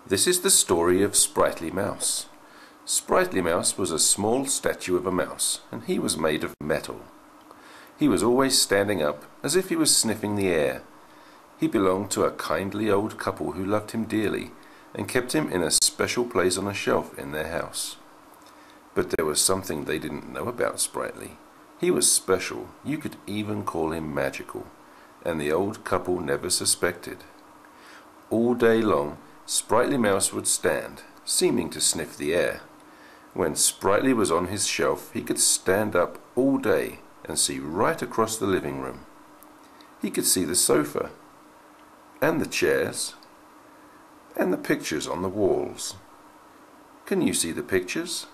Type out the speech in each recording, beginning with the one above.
This is the story of Sprightly Mouse. Sprightly Mouse was a small statue of a mouse, and he was made of metal. He was always standing up, as if he was sniffing the air. He belonged to a kindly old couple who loved him dearly, and kept him in a special place on a shelf in their house. But there was something they didn't know about Sprightly. He was special, you could even call him magical, and the old couple never suspected. All day long, Sprightly Mouse would stand, seeming to sniff the air. When Sprightly was on his shelf, he could stand up all day and see right across the living room. He could see the sofa, and the chairs, and the pictures on the walls. Can you see the pictures?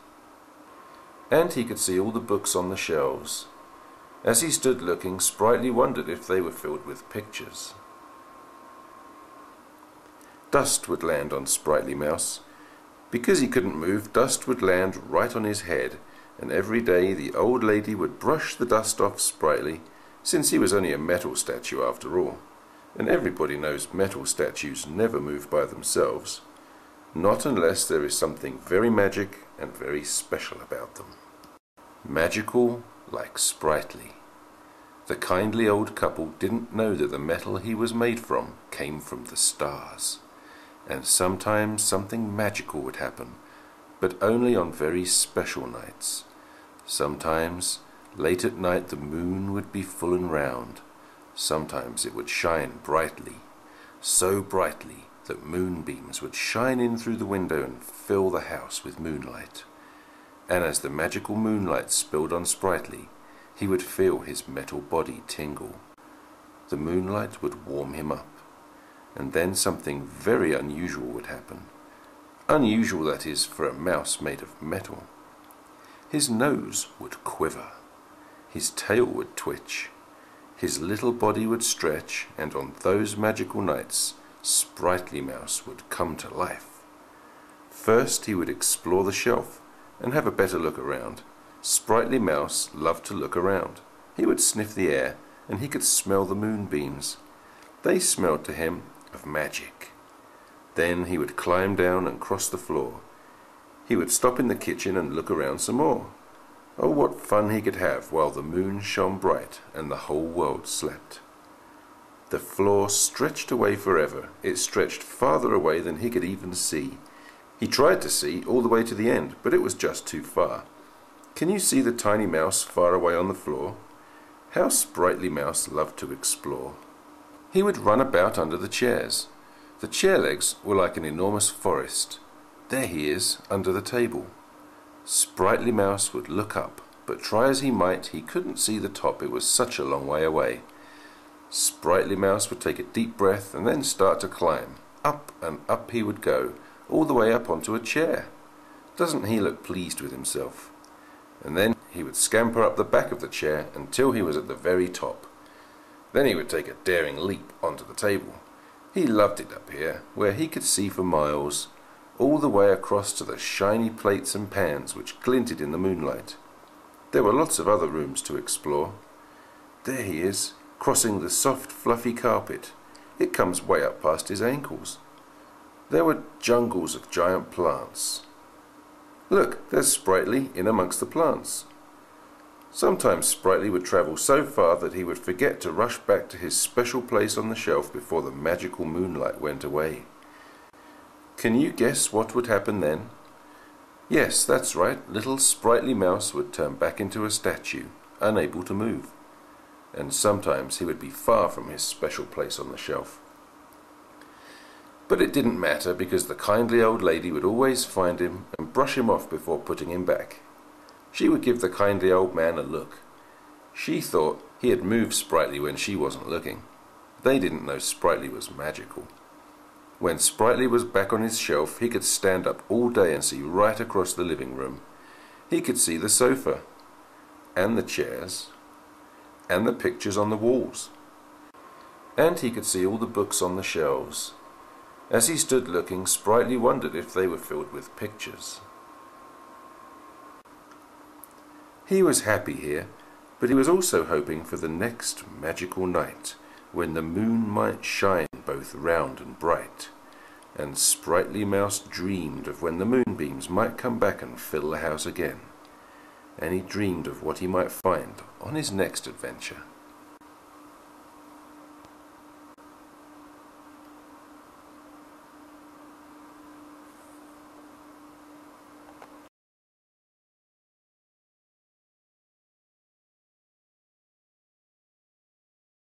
And he could see all the books on the shelves. As he stood looking, Sprightly wondered if they were filled with pictures. Dust would land on Sprightly Mouse. Because he couldn't move, dust would land right on his head, and every day the old lady would brush the dust off Sprightly, since he was only a metal statue after all. And everybody knows metal statues never move by themselves, not unless there is something very magic and very special about them. Magical like Sprightly. The kindly old couple didn't know that the metal he was made from came from the stars. And sometimes something magical would happen, but only on very special nights. Sometimes, late at night, the moon would be full and round. Sometimes it would shine brightly, so brightly that moonbeams would shine in through the window and fill the house with moonlight. And as the magical moonlight spilled on Sprightly, he would feel his metal body tingle. The moonlight would warm him up. And then something very unusual would happen. Unusual, that is, for a mouse made of metal. His nose would quiver. His tail would twitch. His little body would stretch, and on those magical nights, Sprightly Mouse would come to life. First he would explore the shelf and have a better look around. Sprightly Mouse loved to look around. He would sniff the air, and he could smell the moonbeams. They smelled to him of magic. Then he would climb down and cross the floor. He would stop in the kitchen and look around some more. Oh, what fun he could have while the moon shone bright and the whole world slept. The floor stretched away forever. It stretched farther away than he could even see. He tried to see all the way to the end, but it was just too far. Can you see the tiny mouse far away on the floor? How Sprightly Mouse loved to explore. He would run about under the chairs. The chair legs were like an enormous forest. There he is, under the table. Sprightly Mouse would look up, but try as he might, he couldn't see the top, it was such a long way away. Sprightly Mouse would take a deep breath and then start to climb. Up and up he would go, all the way up onto a chair. Doesn't he look pleased with himself? And then he would scamper up the back of the chair until he was at the very top. Then he would take a daring leap onto the table. He loved it up here, where he could see for miles, all the way across to the shiny plates and pans which glinted in the moonlight. There were lots of other rooms to explore. There he is, crossing the soft, fluffy carpet. It comes way up past his ankles. There were jungles of giant plants. Look, there's Sprightly in amongst the plants. Sometimes Sprightly would travel so far that he would forget to rush back to his special place on the shelf before the magical moonlight went away. Can you guess what would happen then? Yes, that's right, little Sprightly Mouse would turn back into a statue, unable to move. And sometimes he would be far from his special place on the shelf. But it didn't matter, because the kindly old lady would always find him and brush him off before putting him back. She would give the kindly old man a look. She thought he had moved Sprightly when she wasn't looking. They didn't know Sprightly was magical. When Sprightly was back on his shelf, he could stand up all day and see right across the living room. He could see the sofa, and the chairs, and the pictures on the walls. And he could see all the books on the shelves. As he stood looking, Sprightly wondered if they were filled with pictures. He was happy here, but he was also hoping for the next magical night, when the moon might shine both round and bright. and Sprightly Mouse dreamed of when the moonbeams might come back and fill the house again. And he dreamed of what he might find on his next adventure.